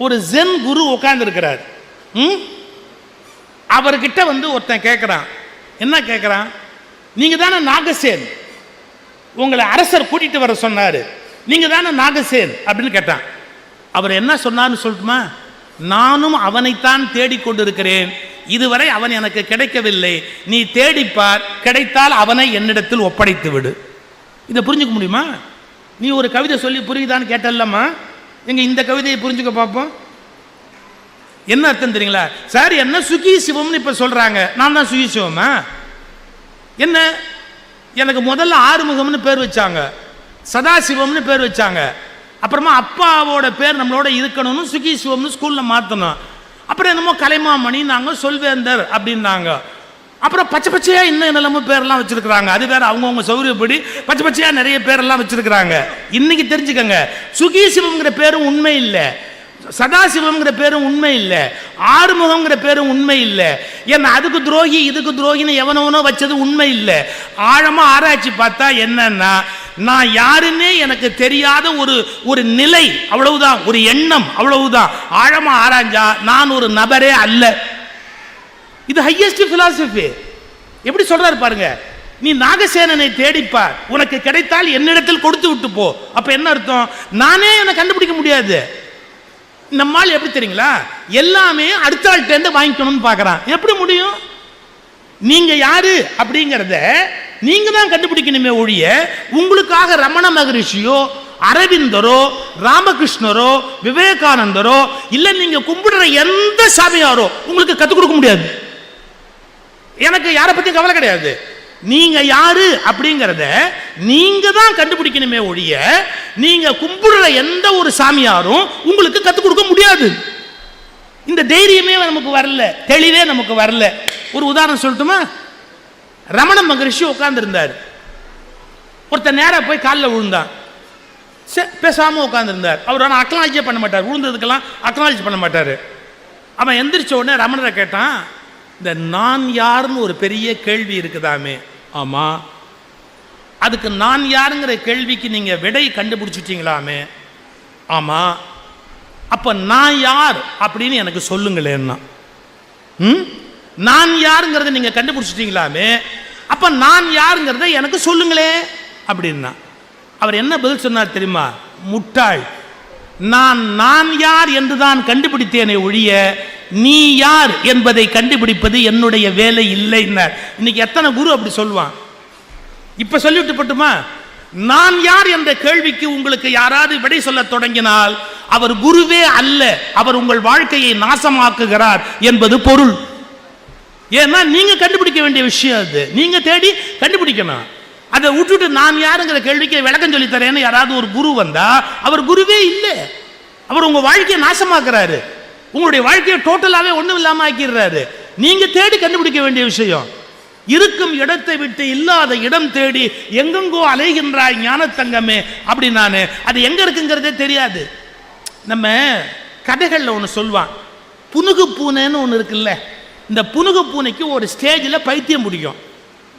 ஒரு ஜென் குரு உட்கார்ந்து இருக்கிறார். அவர்கிட்ட ஒருத்தன் கேட்குறான். என்ன கேட்குறான்? நீங்கள் தானே நாகசேன், உங்களை அரசர் கூட்டிகிட்டு வர சொன்னார், நீங்கள் தானே நாகசேன் அப்படின்னு கேட்டான். அவர் என்ன சொன்னார்னு சொல்லட்டுமா? நானும் அவனைத்தான் தேடிக்கொண்டிருக்கிறேன், இதுவரை அவன் எனக்கு கிடைக்கவில்லை, நீ தேடிப்பார், கிடைத்தால் அவனை என்னிடத்தில் ஒப்படைத்து விடு. இதை புரிஞ்சுக்க முடியுமா? நீ ஒரு கவிதை சொல்லி புரியுதான்னு கேட்டல்லம்மா, எங்க இந்த கவிதையை புரிஞ்சுக்க பார்ப்போம். என்ன அர்த்தம் தெரியுங்களா? சார் என்ன சுகி சிவம்னு இப்ப சொல்றாங்க, நான் தான் சுகி சிவமா? என்ன, எனக்கு முதல்ல ஆறுமுகம்னு பேர் வச்சாங்க, சதாசிவம்னு பேர் வச்சாங்க, அப்புறமா அப்பாவோட பேர் நம்மளோட இருக்கணும்னு சுகி சிவம்னு ஸ்கூல்ல மாத்தணும், அப்புறம் என்னமோ கலைமாமணி நாங்க சொல்வேந்தர் அப்படின்னாங்க, அப்புறம் பச்சை பச்சையா இன்னும் என்னெல்லாமோ பேரெல்லாம் வச்சிருக்கிறாங்க. அது வேற, அவங்கவுங்க சௌரியப்படி பச்சை பச்சையா நிறைய பேரெல்லாம் வச்சிருக்கிறாங்க. இன்னைக்கு தெரிஞ்சுக்கங்க, சுகி சிவம்ங்கிற பேரும் உண்மை இல்லை, சதாசிவம்ங்கிற பேரும் உண்மை இல்லை, ஆறுமுகம்ங்கிற பேரும் உண்மை இல்லை. ஏன்னா அதுக்கு துரோகி இதுக்கு துரோகின்னு எவனவனோ வச்சது உண்மை இல்லை. ஆழமா ஆராய்ச்சி பார்த்தா என்னன்னா, நான் யாருன்னே எனக்கு தெரியாத ஒரு நிலை, அவ்வளவுதான், ஒரு எண்ணம், அவ்வளவுதான். ஆழமா ஆராய்ஞ்சா நான் ஒரு நபரே அல்ல. இது ஹையஸ்ட் பிலாசபி. எப்படி சொல்றாரு பாருங்க, நீ நாகசேனனை தேடிப்பார், உனக்கு கிடைத்தால் என்னிடத்தில் கொடுத்து விட்டு போ. அப்ப என்ன அர்த்தம்? நானே என்னை கண்டுபிடிக்க முடியாது. நம்மால் எப்படி தெரியுங்களா, எல்லாமே அடுத்த ஆள்கிட்ட வாங்கிக்கணும்னு பார்க்கறான். எப்படி முடியும்? நீங்க யாரு அப்படிங்கிறத நீங்க தான் கண்டுபிடிக்கணுமே ஒழிய, உங்களுக்காக ரமண மகரிஷியோ அரவிந்தரோ ராமகிருஷ்ணரோ விவேகானந்தரோ இல்ல நீங்க கும்பிடுற எந்த சாமியாரோ உங்களுக்கு கற்றுக் கொடுக்க முடியாது. எனக்கு யாரை பத்தி கவலை கிடையாது. நீங்க யாரு அப்படிங்கிறத நீங்க தான் கண்டுபிடிக்கணுமே ஒழிய, நீங்க கும்பிடுற எந்த ஒரு சாமியாரும் உங்களுக்கு கற்றுக் கொடுக்க முடியாது. இந்த தைரியமே நமக்கு வரல, தெளிவே நமக்கு வரல. ஒரு உதாரணம் சொல்லட்டுமா? ரமண மகரிஷி உட்கார்ந்து இருந்தார். ஒருத்தர் நேரா போய் காலில் விழுந்தான், பேசாம உட்கார்ந்து இருந்தார். அவர் ஆனால் அக்னாலஜே பண்ண மாட்டார், விழுந்ததுக்கெல்லாம் அக்னாலஜ் பண்ண மாட்டார். அவன் எந்திரிச்ச உடனே ரமணரை கேட்டான், இந்த நான் யாருன்னு ஒரு பெரிய கேள்வி இருக்குதாமே? ஆமா. அதுக்கு நான் யாருங்கிற கேள்விக்கு நீங்க விடை கண்டுபிடிச்சிட்டீங்களாமே? ஆமா. அப்ப நான் யார் அப்படின்னு எனக்கு சொல்லுங்களேன்னா. நான் யாருங்கிறத நீங்க கண்டுபிடிச்சிட்டீங்களாமே, அப்ப நான் யாருங்கிறத எனக்கு சொல்லுங்களே அப்படின்னா. அவர் என்ன பதில் சொன்னார் தெரியுமா? முட்டாள், நான் யார் என்றுதான் கண்டுபிடித்தேனே ஒழிய நீ யார் என்பதை கண்டுபிடிப்பது என்னுடைய வேலை இல்லை. இன்னைக்கு எத்தனை குரு அப்படி சொல்லுவான்? இப்ப சொல்லிவிட்டு போட்டுமா, நான் யார் என்ற கேள்விக்கு உங்களுக்கு யாராவது விடை சொல்ல தொடங்கினால் அவர் குருவே அல்ல, அவர் உங்கள் வாழ்க்கையை நாசமாக்குகிறார் என்பது பொருள். ஏன்னா நீங்க கண்டுபிடிக்க வேண்டிய விஷயம் அது, நீங்க தேடி கண்டுபிடிக்கணும். அதை விட்டுட்டு நான் யாருங்கிற கேள்விக்கு விளக்கம் சொல்லி தரேன்னு யாராவது ஒரு குரு வந்தா அவர் குருவே இல்லை, அவர் உங்க வாழ்க்கையை நாசமாக்குறாரு, உங்களுடைய வாழ்க்கையை டோட்டலாவே ஒண்ணும் இல்லாம ஆக்கிடுறாரு. நீங்க தேடி கண்டுபிடிக்க வேண்டிய விஷயம். இருக்கும் இடத்தை விட்டு இல்லாத இடம் தேடி எங்கெங்கோ அலைகின்றாய் ஞானத்தங்கமே அப்படின்னானு, அது எங்க இருக்குங்கிறதே தெரியாது. நம்ம கதைகள்ல ஒன்று சொல்வான், புனுகு பூனைன்னு ஒன்று இருக்குல்ல. இந்த புனுகு பூனைக்கு ஒரு ஸ்டேஜில் பைத்தியம் பிடிக்கும்.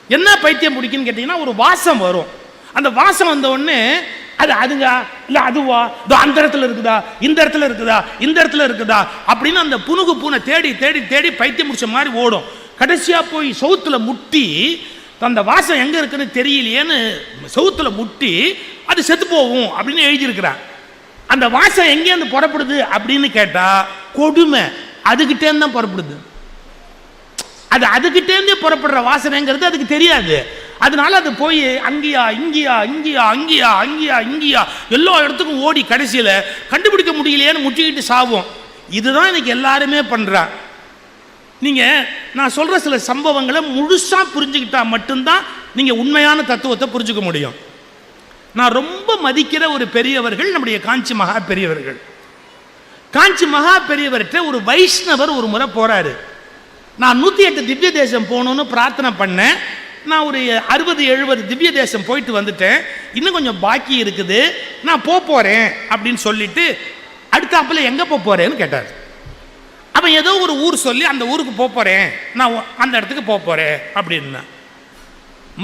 என்ன பைத்தியம் பிடிக்குன்னு கேட்டீங்கன்னா, ஒரு வாசம் வரும். அந்த வாசம் வந்த உடனே அது அதுங்க இல்லை அதுவா, அந்த இடத்துல இருக்குதா, இந்த இடத்துல இருக்குதா, இந்த இடத்துல இருக்குதா அப்படின்னு அந்த புனுகு பூனை தேடி தேடி தேடி பைத்தியம் முடிச்ச மாதிரி ஓடும். கடைசியா போய் சவுத்துல முட்டி, அந்த வாசம் எங்க இருக்குன்னு தெரியலையேன்னு சவுத்துல முட்டி அது செத்து போகும் அப்படின்னு எழுதியிருக்கிறான். அந்த வாசம் எங்கேருந்து புறப்படுது அப்படின்னு கேட்டா, கொடுமை அதுகிட்டேருந்து தான் புறப்படுது. அது அதுகிட்டேருந்தே புறப்படுற வாசனைங்கிறது அதுக்கு தெரியாது. அதனால அது போய் அங்கேயா இங்கேயா இங்கேயா அங்கேயா அங்கேயா இங்கேயா எல்லா இடத்துக்கும் ஓடி கடைசியில் கண்டுபிடிக்க முடியலையேன்னு முட்டிக்கிட்டு சாவும். இதுதான் இன்னைக்கு எல்லாருமே பண்றான். நீங்க நான் சொல்ற சில சம்பவங்களை முழுசா புரிஞ்சுக்கிட்டா மட்டும்தான் நீங்க உண்மையான தத்துவத்தை புரிஞ்சுக்க முடியும். நான் ரொம்ப மதிக்கிற ஒரு பெரியவர்கள் நம்முடைய காஞ்சி மகா பெரியவர்கள். காஞ்சி மகா பெரியவர்கிட்ட ஒரு வைஷ்ணவர் ஒரு முறை போறாரு. நான் 108 திவ்ய தேசம் போகணும்னு பிரார்த்தனை பண்ணேன். நான் ஒரு 60-70 திவ்ய தேசம் போயிட்டு வந்துட்டேன், இன்னும் கொஞ்சம் பாக்கி இருக்குது, நான் போறேன் அப்படின்னு சொல்லிட்டு அடுத்தாப்புல எங்க போறேன்னு கேட்டார். அவன் ஏதோ ஒரு ஊர் சொல்லி அந்த ஊருக்கு போறேன், நான் அந்த இடத்துக்கு போறேன் அப்படின்னா.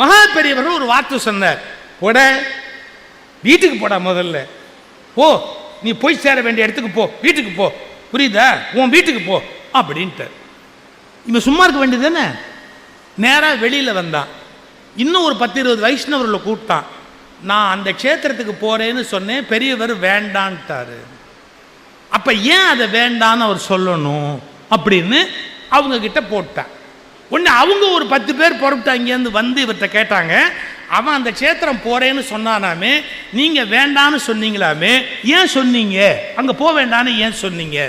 மகா பெரியவர்கள் ஒரு வார்த்தை சொன்னார், போட வீட்டுக்கு போடா முதல்ல. ஓ நீ போய் சேர வேண்டிய இடத்துக்கு போ, வீட்டுக்கு போ, புரியுதா, உன் வீட்டுக்கு போ அப்படின்ட்டு. இவன் சும்மா இருக்க வேண்டியது தானே. நேராக வெளியில் வந்தான். இன்னும் ஒரு 10-20 வைஷ்ணவர்களை கூப்பிட்டான். நான் அந்த க்ஷேத்திரத்துக்கு போகிறேன்னு சொன்னேன், பெரியவர் வேண்டான்ட்டாரு. அப்போ ஏன் அதை வேண்டான்னு அவர் சொல்லணும் அப்படின்னு அவங்க கிட்ட போட்டான். ஒன்று அவங்க ஒரு 10 பேர் புறப்பட்டு அங்கேருந்து வந்து இவர்கிட்ட கேட்டாங்க. அவன் அந்த க்ஷேத்திரம் போகிறேன்னு சொன்னானாமே, நீங்கள் வேண்டான்னு சொன்னீங்களாமே, ஏன் சொன்னீங்க, அங்கே போக வேண்டான்னு ஏன் சொன்னீங்க?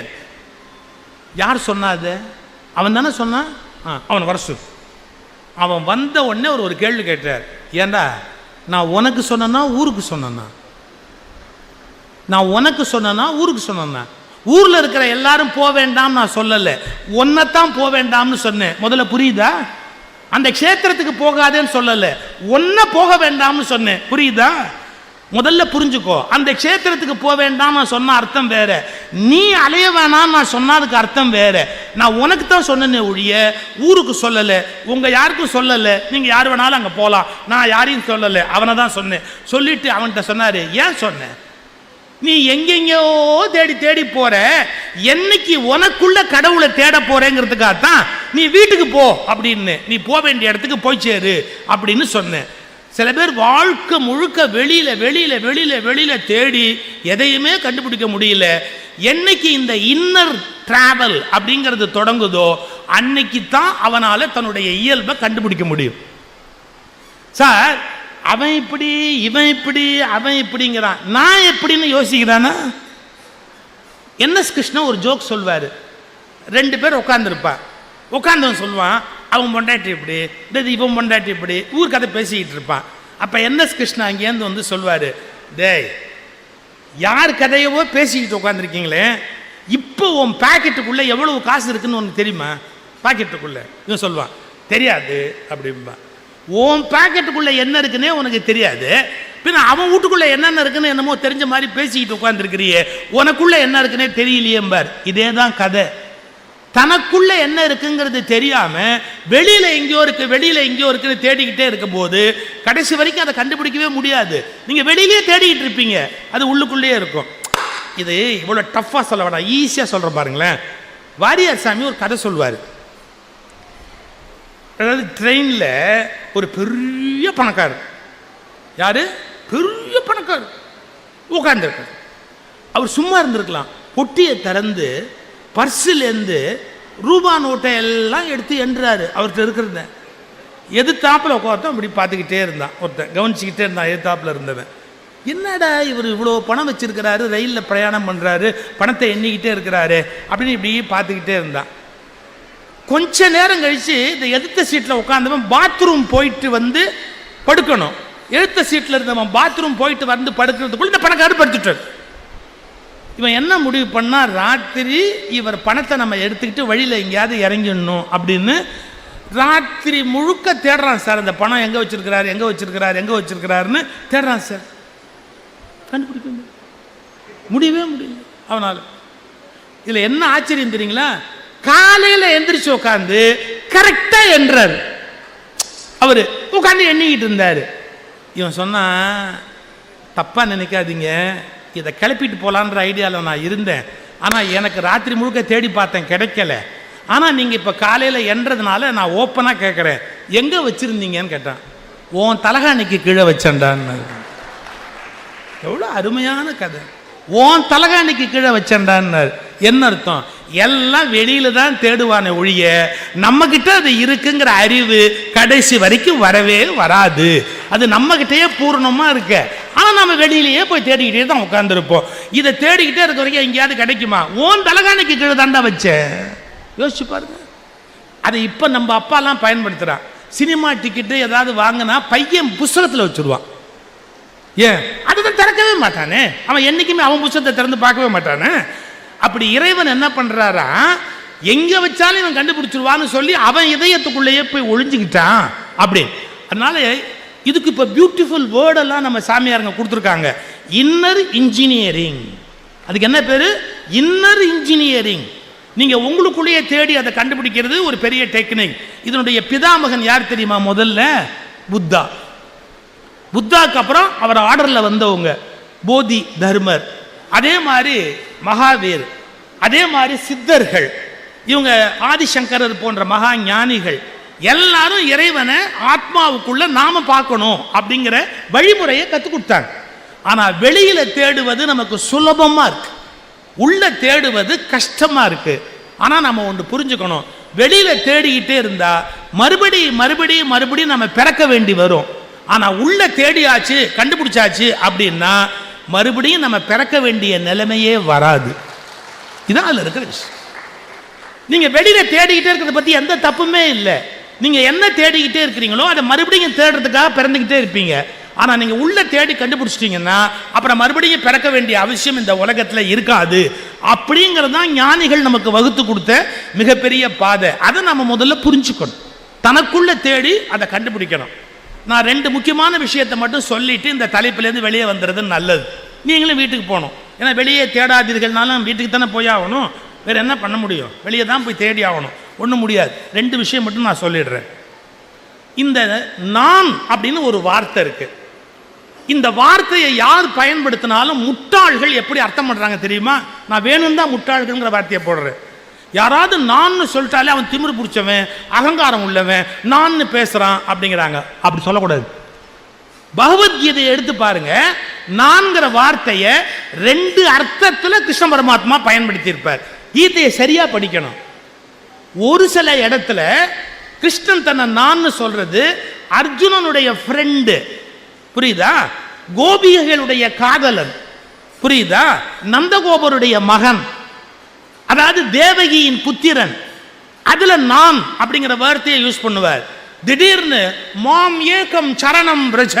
யார் சொன்னாது? அவன் தானே சொன்னான். அவன் வர சொல். அவன் வந்த உடனே ஒரு கேள்வி கேட்டார். ஏண்டா, நான் உனக்கு சொன்னா ஊருக்கு சொன்னா? நான் உனக்கு சொன்னா ஊருக்கு சொன்னா? ஊரில் இருக்கிற எல்லாரும் போக வேண்டாம் நான் சொல்லலை, ஒன்னைத்தான் போக வேண்டாம்னு சொன்னேன். முதல்ல புரியுதா? அந்த க்ஷேத்திரத்துக்கு போகாதேன்னு சொல்லலை, ஒன்றை போக வேண்டாம்னு சொன்னேன். புரியுதா? முதல்ல புரிஞ்சுக்கோ. அந்த க்ஷேத்திரத்துக்கு போக வேண்டாம் நான் சொன்ன அர்த்தம் வேற, நீ அலைய வேணாம் நான் சொன்னதுக்கு அர்த்தம் வேற. நான் உனக்கு தான் சொன்னேனே ஒழிய ஊருக்கு சொல்லலை, உங்கள் யாருக்கும் சொல்லலை. நீங்கள் யார் வேணாலும் அங்கே போகலாம், நான் யாரையும் சொல்லலை, அவனை தான் சொன்னேன். சொல்லிட்டு அவன்கிட்ட சொன்னார், ஏன் சொன்னேன்? நீ எங்கெங்கோ தேடி தேடி போற, என்னைக்கு உனக்குள்ள கடவுளை தேட போறேங்கிறதுக்காகத்தான் நீ வீட்டுக்கு போ அப்படின்னு, நீ போக வேண்டிய இடத்துக்கு போய் சேரு அப்படின்னு சொன்னேன். சில பேர் வாழ்க்கை முழுக்க வெளியில வெளியில வெளியில வெளியில தேடி எதையுமே கண்டுபிடிக்க முடியல. என்னைக்கு இந்த இன்னர் டிராவல் அப்படிங்கிறது தொடங்குதோ அன்னைக்கு தான் அவனால தன்னுடைய இயல்பை கண்டுபிடிக்க முடியும். சார், அவன் இப்படி, இவன் இப்படி, அவன் இப்படிங்கிறான், நான் எப்படின்னு யோசிக்கிறானா? என்எஸ் கிருஷ்ணன் ஒரு ஜோக் சொல்வார். 2 பேர் உட்காந்துருப்பான். உட்காந்தவன் சொல்லுவான், அவன் பொண்டாட்டி இப்படி, இவன் பொண்டாட்டி இப்படி, ஊர் கதை பேசிக்கிட்டு இருப்பான். அப்போ என்எஸ் கிருஷ்ணன் அங்கேருந்து வந்து சொல்வார், டேய், யார் கதையவோ பேசிக்கிட்டு உட்காந்துருக்கீங்களே, இப்போ உன் பாக்கெட்டுக்குள்ளே எவ்வளவு காசு இருக்குன்னு உனக்கு தெரியுமா? பாக்கெட்டுக்குள்ளே இவன் சொல்லுவான், தெரியாது அப்படின்பா. உன் பாக்கெட்டுக்குள்ளே என்ன இருக்குன்னே உனக்கு தெரியாது, பின்ன அவன் வீட்டுக்குள்ளே என்னென்ன இருக்குன்னு என்னமோ தெரிஞ்ச மாதிரி பேசிக்கிட்டு உட்காந்துருக்கிறியே, உனக்குள்ளே என்ன இருக்குன்னே தெரியலையேம்பார். இதே தான் கதை. தனக்குள்ள என்ன இருக்குங்கிறது தெரியாம வெளியில எங்கேயோ இருக்கு, வெளியில எங்கேயோ இருக்குன்னு தேடிக்கிட்டே இருக்கும் போது கடைசி வரைக்கும் அதை கண்டுபிடிக்கவே முடியாது. நீங்க வெளியிலேயே தேடிக்கிட்டு இருப்பீங்க, அது உள்ளுக்குள்ளேயே இருக்கும். இது இவ்வளவு டஃப்பா சொல்ல வேண்டாம், ஈஸியா சொல்ற பாருங்களேன். வாரியார் சாமி ஒரு கதை சொல்வார். அதாவது ட்ரெயின்ல ஒரு பெரிய பணக்காரர், யாரு பெரிய பணக்காரர் உட்கார்ந்துருக்கார். அவர் சும்மா இருந்திருக்கலாம், பொட்டியை திறந்து பர்சிலேருந்து ரூபா நோட்டை எல்லாம் எடுத்து எண்ணுறாரு. அவர்கிட்ட இருக்கிறத எதிர்த்தாப்பில் உட்கார்த்தோம், அப்படி பார்த்துக்கிட்டே இருந்தான். ஒருத்தன் கவனிச்சுக்கிட்டே இருந்தான், எதிர்த்தாப்பில் இருந்தவன். என்னடா இவர் இவ்வளோ பணம் வச்சிருக்கிறாரு, ரயிலில் பிரயாணம் பண்ணுறாரு, பணத்தை எண்ணிக்கிட்டே இருக்கிறாரு அப்படின்னு இப்படி பார்த்துக்கிட்டே இருந்தான். கொஞ்ச நேரம் கழித்து இந்த எதிர்த்த சீட்டில் உட்காந்தவன் பாத்ரூம் போயிட்டு வந்து படுக்கணும். எழுத்த சீட்டில் இருந்தவன் பாத்ரூம் போயிட்டு வந்து படுக்கிறதுக்குள்ள இந்த பணக்காரர் படுத்துட்டார். இவன் என்ன முடிவு பண்ணா, ராத்திரி இவர் பணத்தை நம்ம எடுத்துக்கிட்டு வழியில் எங்கேயாவது இறங்கிடணும் அப்படின்னு ராத்திரி முழுக்க தேடுறான் சார். அந்த பணம் எங்கே வச்சிருக்கிறாரு, எங்கே வச்சிருக்கிறாரு, எங்கே வச்சிருக்கிறாருன்னு தேடுறான் சார். கண்டுபிடிக்க முடியவே முடியல அவனால். இதில் என்ன ஆச்சரியம் தெரியுங்களா? காலையில் எந்திரிச்சு உட்காந்து கரெக்டா என்றார். அவரு உட்காந்து எண்ணிக்கிட்டு இருந்தாரு. இவன் சொன்னா, தப்பா நினைக்காதீங்க, இதை கிளப்பிட்டு போகலான்ற ஐடியாவில் நான் இருந்தேன், ஆனால் எனக்கு ராத்திரி முழுக்க தேடி பார்த்தேன், கிடைக்கல. ஆனால் நீங்கள் இப்போ காலையில் என்றதுனால நான் ஓப்பனாக கேட்குறேன், எங்கே வச்சுருந்தீங்கன்னு கேட்டான். உன் தலகாணிக்கு கீழே வச்சேன்டான்னு. எவ்வளோ அருமையான கதை. உன் தலகாணிக்கு கீழே வச்சேன்டான்னார். என்ன அர்த்தம்? எல்லாம் வெளியில தான் தேடுவானே ஒழிய நம்ம கிட்ட அது இருக்குங்கிற அறிவு கடைசி வரைக்கும் வரவே வராது. அது நம்ம கிட்டயே பூர்ணமா இருக்கு. ஆனா நம்ம வெளியிலேயே போய் தேடிக்கிட்டே தான் உட்கார்ந்துருப்போம். இதை தேடிக்கிட்டே இருக்க வரைக்கும் எங்கேயாவது கிடைக்குமா? ஓன் தலகாணிக்கு கீழே தாண்டா வச்ச. யோசிச்சு பாருங்க. அதை இப்ப நம்ம அப்பாலாம் பயன்படுத்துறான். சினிமா டிக்கெட்டு ஏதாவது வாங்கினா பையன் புஸ்தகத்தில் வச்சிருவான். ஏன்? அதுதான் திறக்கவே மாட்டானே அவன். என்னைக்குமே அவன் புஸ்தகத்தை திறந்து பார்க்கவே மாட்டானே. அப்படி இறைவன் என்ன பண்றாரா, எங்க வச்சாலும் இவன் கண்டுபிடிச்சிருவான்னு சொல்லி அவன் இதயத்துக்குள்ளேயே போய் ஒளிஞ்சுக்கிட்டான் அப்படி. அதனால இதுக்கு இப்ப பியூட்டிஃபுல் வேர்டெல்லாம் நம்ம சாமியாருங்க கொடுத்துருக்காங்க. Inner engineering. அதுக்கு என்ன பேரு? Inner engineering. நீங்க உங்களுக்குள்ளேயே தேடி அதை கண்டுபிடிக்கிறது ஒரு பெரிய டெக்னிக். இதனுடைய பிதாமகன் யார் தெரியுமா? முதல்ல புத்தா. புத்தாக்கு அப்புறம் அவர் ஆர்டர்ல வந்தவங்க போதி தர்மர், அதே மாதிரி மகாவீர், அதே மாதிரி சித்தர்கள், இவங்க ஆதிசங்கரர் போன்ற மகா ஞானிகள் எல்லாரும் இறைவனை ஆத்மாவுக்குள்ள நாம பார்க்கணும் அப்படிங்கிற வழிமுறையை கற்றுக் கொடுத்தாங்க. ஆனா வெளியில தேடுவது நமக்கு சுலபமா இருக்கு, உள்ள தேடுவது கஷ்டமா இருக்கு. ஆனா நம்ம ஒன்று புரிஞ்சுக்கணும், வெளியில தேடிக்கிட்டே இருந்தா மறுபடியும் நம்ம பிறக்க வேண்டி வரும். ஆனா உள்ள தேடியாச்சு கண்டுபிடிச்சாச்சு அப்படின்னா மறுபடியும் நம்ம பிறக்க வேண்டிய நிலைமையே வராது. இதான் அதுல இருக்கிற விஷயம். நீங்க வெளியில தேடிக்கிட்டே இருக்கிறத பத்தி எந்த தப்புமே இல்லை. நீங்க என்ன தேடிக்கிட்டே இருக்கிறீங்களோ அதை மறுபடியும் தேடுறதுக்காக பிறந்துக்கிட்டே இருப்பீங்க. ஆனா நீங்க உள்ள தேடி கண்டுபிடிச்சிட்டீங்கன்னா அப்புறம் மறுபடியும் பிறக்க வேண்டிய அவசியம் இந்த உலகத்துல இருக்காது. அப்படிங்கிறது தான் ஞானிகள் நமக்கு வகுத்து கொடுத்த மிகப்பெரிய பாதை. அதை நம்ம முதல்ல புரிஞ்சுக்கணும், தனக்குள்ள தேடி அதை கண்டுபிடிக்கணும். நான் 2 முக்கியமான விஷயத்தை மட்டும் சொல்லிட்டு இந்த தலைப்பிலேருந்து வெளியே வந்துடுறது நல்லது. நீங்களும் வீட்டுக்கு போகணும். ஏன்னா வெளியே தேடாதீர்கள்னாலும் வீட்டுக்கு தானே போய் ஆகணும், வேற என்ன பண்ண முடியும்? வெளியே தான் போய் தேடி ஆகணும், ஒன்றும் முடியாது. 2 விஷயம் மட்டும் நான் சொல்லிடுறேன். இந்த நான் அப்படின்னு ஒரு வார்த்தை இருக்கு. இந்த வார்த்தையை யார் பயன்படுத்தினாலும் முட்டாள்கள் எப்படி அர்த்தம் பண்றாங்க தெரியுமா? நான் வேணும் தான் முட்டாள்கள்ங்கிற வார்த்தையை போடுறேன். யாராவது நான் சொல்லிட்டாலே அவன் திமிரு பிடிச்சவன், அகங்காரம் உள்ளவன், நான் பேசுறான் அப்படிங்கிறாங்க. அப்படி சொல்லக்கூடாது. பகவத்கீதையை எடுத்து பாருங்க, நான்கிற வார்த்தையை 2 அர்த்தத்தில் கிருஷ்ண பரமாத்மா பயன்படுத்தி இருப்பார். கீதையை சரியா படிக்கணும். ஒரு சில இடத்துல கிருஷ்ணன் தன்னை நான் சொல்றது அர்ஜுனனுடைய ஃப்ரெண்டு, புரியுதா? கோபிகளுடைய காதலன், புரியுதா? நந்தகோபருடைய மகன், அதாவது தேவகியின் புத்திரன். அதுல நான் அப்படிங்கிற வார்த்தையை யூஸ் பண்ணுவார். திடீர்னு மாம் ஏகம் சரணம் பிரஜ,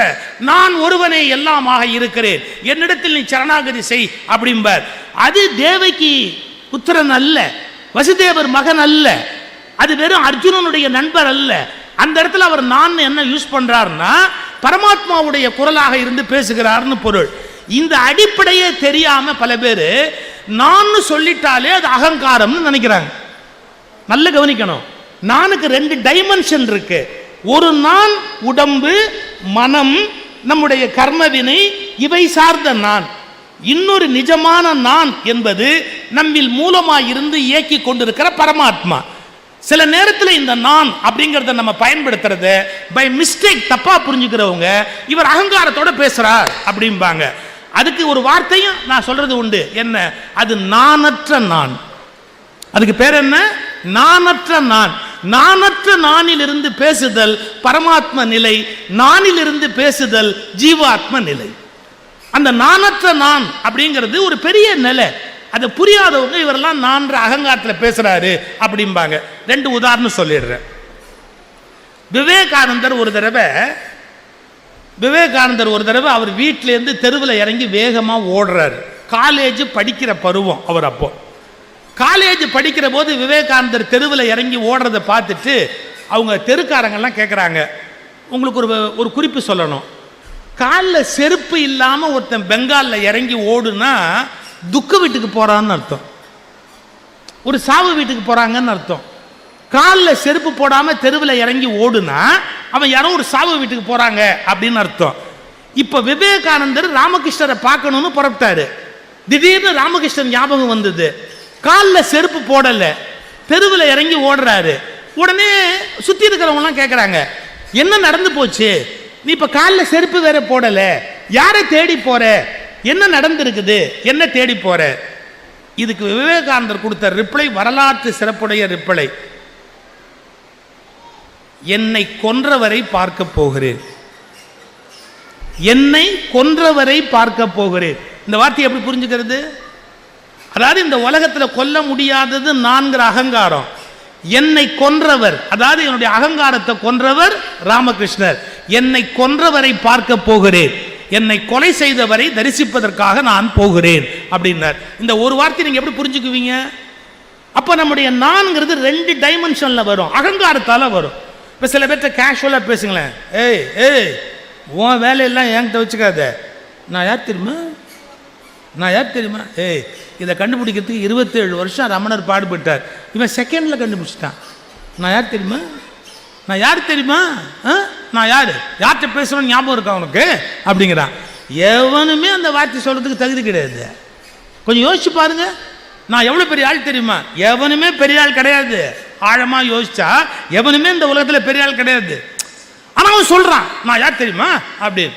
நான் ஒருவனே எல்லாமாக இருக்கிறேன், என்னிடத்தில் நீ சரணாகதி செய் அப்படிம்பார். அது தேவகி புத்திரன் அல்ல, வசுதேவர் மகன் அல்ல, அது வெறும் அர்ஜுனனுடைய நண்பர் அல்ல. அந்த இடத்துல அவர் நான் என்ன யூஸ் பண்றாருன்னா பரமாத்மாவுடைய குரலாக இருந்து பேசுகிறார்னு பொருள். இந்த அடிப்படையே தெரியாம பல பேர் நான் சொல்லிட்டாலே அது அகங்காரம்னு நினைக்கிறாங்க. நல்ல கவனிக்கணும், நானுக்கு 2 டைமென்ஷன் இருக்கு. ஒரு நான் உடம்பு, மனம், நம்முடைய கர்மவினை, இவை சார்ந்த நான். இன்னொரு நிஜமான நான் என்பது நம்மில் மூலமாக இருந்து இயக்கி கொண்டிருக்கிற பரமாத்மா. சில நேரத்தில் இந்த நான் அப்படிங்கிறத நம்ம பயன்படுத்துறது பை மிஸ்டேக் தப்பா புரிஞ்சுக்கிறவங்க இவர் அகங்காரத்தோட பேசுறார் அப்படிம்பாங்க. அதுக்கு ஒரு வார்த்தையும் நான் சொல்றது உண்டு. என்ன அது? நானற்ற நான். அதுக்கு பேர் என்ன? நானற்ற நான். நானற்ற நானில் இருந்து பேசுதல் பரமாத்ம நிலை, நானில் இருந்து பேசுதல் ஜீவாத்ம நிலை. அந்த நானற்ற நான் அப்படிங்கிறது ஒரு பெரிய நிலை. அதை புரியாதவங்க இவரெல்லாம் நான் அகங்காரத்தில் பேசுறாரு அப்படிம்பாங்க. 2 உதாரணம் சொல்லிடுறேன். விவேகானந்தர் ஒரு தடவை அவர் வீட்டிலேருந்து தெருவில் இறங்கி வேகமாக ஓடுறாரு. காலேஜ் படிக்கிற பருவம் அவர். அப்போ காலேஜ் படிக்கிற போது விவேகானந்தர் தெருவில் இறங்கி ஓடுறதை பார்த்துட்டு அவங்க தெருக்காரங்கெல்லாம் கேட்குறாங்க, உங்களுக்கு ஒரு குறிப்பு சொல்லணும். காலில் செருப்பு இல்லாமல் ஒருத்தன் பெங்காலில் இறங்கி ஓடுனா துக்க வீட்டுக்கு போறான்னு அர்த்தம், ஒரு சாவு வீட்டுக்கு போறாங்கன்னு அர்த்தம். காலில் செருப்பு போடாம தெருவில் இறங்கி ஓடுனா அவன் யாரோ ஒரு சாவு வீட்டுக்கு போறாங்க அப்படின்னு அர்த்தம். இப்ப விவேகானந்தர் ராமகிருஷ்ணரை பார்க்கணும்னு புறப்பட்டாரு. திடீர்னு ராமகிருஷ்ணன் ஞாபகம் வந்தது. காலில் செருப்பு போடல, தெருவில் இறங்கி ஓடுறாரு. உடனே சுத்தி இருக்கிறவங்க எல்லாம் கேட்கறாங்க, என்ன நடந்து போச்சு? நீ இப்ப காலில் செருப்பு வேற போடல, யாரை தேடி போற? என்ன நடந்திருக்குது? என்ன தேடி போற? இதுக்கு விவேகானந்தர் கொடுத்த ரிப்ளை வரலாற்று சிறப்புடைய ரிப்ளை. என்னை கொன்றவரை பார்க்க போகிறேன், என்னை கொன்றவரை பார்க்க போகிறேன். இந்த வார்த்தை எப்படி புரிஞ்சுக்கிறது? அதாவது இந்த உலகத்தில் கொல்ல முடியாதது நான்கிற அகங்காரம். என்னை கொன்றவர், அதாவது என்னுடைய அகங்காரத்தை கொன்றவர் ராமகிருஷ்ணர். என்னை கொன்றவரை பார்க்க போகிறேன், என்னை கொலை செய்தவரை தரிசிப்பதற்காக நான் போகிறேன் அப்படின்னார். இந்த ஒரு வார்த்தை நீங்க எப்படி புரிஞ்சுக்குவீங்க? அப்ப நம்முடைய நான்கிறது 2 டைமென்ஷன்ல வரும், அகங்காரத்தால வரும். இப்ப சில பேர்ட்ட கேஷுவலா பேசுங்களேன், ஏய் ஏய் உன் வேலையெல்லாம் என்கிட்ட வச்சுக்காத, நான் யார் தெரியுமா, நான் யார் தெரியுமா? ஏய் இதை கண்டுபிடிக்கிறதுக்கு 27 வருஷம் ரமணர் பாடுபட்டார், இவன் செகண்ட்ல கண்டுபிடிச்சிட்டான். நான் யார் தெரியுமா, நான் யார் தெரியுமா, நான் யாரு, யார்கிட்ட பேசுறோன்னு ஞாபகம் இருக்கா உனக்கு அப்படிங்கிறான். எவனுமே அந்த வார்த்தை சொல்றதுக்கு தகுதி கிடையாது. கொஞ்சம் யோசிச்சு பாருங்க, நான் எவ்வளோ பெரிய ஆள் தெரியுமா? எவனுமே பெரிய ஆள் கிடையாது. ஆழமாக யோசிச்சா எவனுமே இந்த உலகத்தில் பெரிய ஆள் கிடையாது. ஆனால் அவன் சொல்கிறான், நான் யார் தெரியுமா அப்படின்னு.